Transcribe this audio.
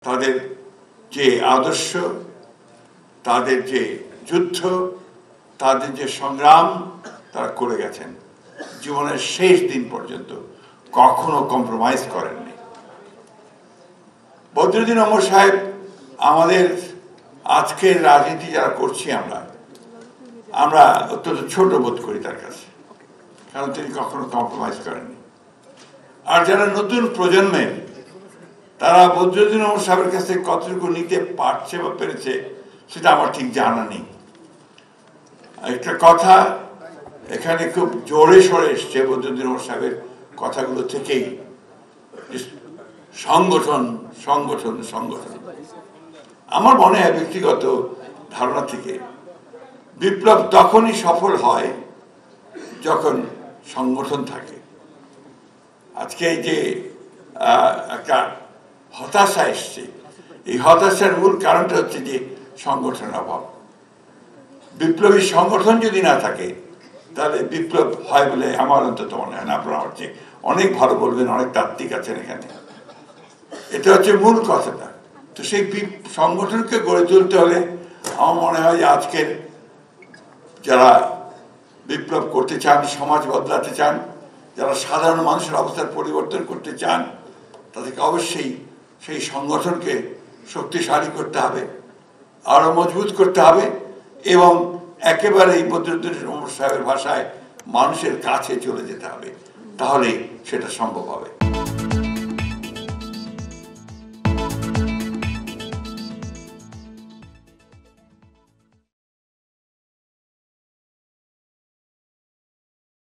তাদের যে আদর্শ, তাদের যে যুদ্ধ, তাদের যে সংগ্রাম তারা করে গেছেন, জীবনের শেষ দিন পর্যন্ত কখনো কম্প্রোমাইজ করেননি। বদরুদ্দীন ওমর সাহেব আমাদের আজকের রাজনীতি যারা করছি আমরা অত্যন্ত ছোট বোধ করি তার কাছে, কারণ তিনি কখনো কম্প্রোমাইজ করেননি। আর যারা নতুন প্রজন্মের, তারা বদরুদ্দীন ওমর সাহেবের কাছে কতটুকু নিতে পারছে বা পেরেছে সেটা আমার ঠিক জানা নেই। একটা কথা এখানে খুব জোরে সরে এসছে বদরুদ্দীন ওমর সাহেবের কথাগুলো থেকেই, সংগঠন সংগঠন সংগঠন। আমার মনে হয় ব্যক্তিগত ধারণা থেকে বিপ্লব তখনই সফল হয় যখন সংগঠন থাকে। আজকে এই যে একটা হতাশা এসছে, এই হতাশার মূল কারণটা হচ্ছে যে সংগঠনের অভাব। বিপ্লবী সংগঠন যদি না থাকে তাহলে বিপ্লব হয় বলে আমার অন্তত মনে হয় না। আপনারা আমার চেয়ে অনেক ভালো বলবেন, অনেক তাত্ত্বিক আছেন এখানে। এটা হচ্ছে মূল কথাটা। তো সেই সংগঠনকে গড়ে তুলতে হলে আমার মনে হয় যে আজকের যারা বিপ্লব করতে চান, সমাজ বদলাতে চান, যারা সাধারণ মানুষের অবস্থার পরিবর্তন করতে চান, তাদেরকে অবশ্যই সেই সংগঠনকে শক্তিশালী করতে হবে, আরো মজবুত করতে হবে এবং একেবারে বদরুদ্দীন ওমর সাহেবের ভাষায় মানুষের কাছে চলে যেতে হবে। তাহলেই সেটা সম্ভব হবে।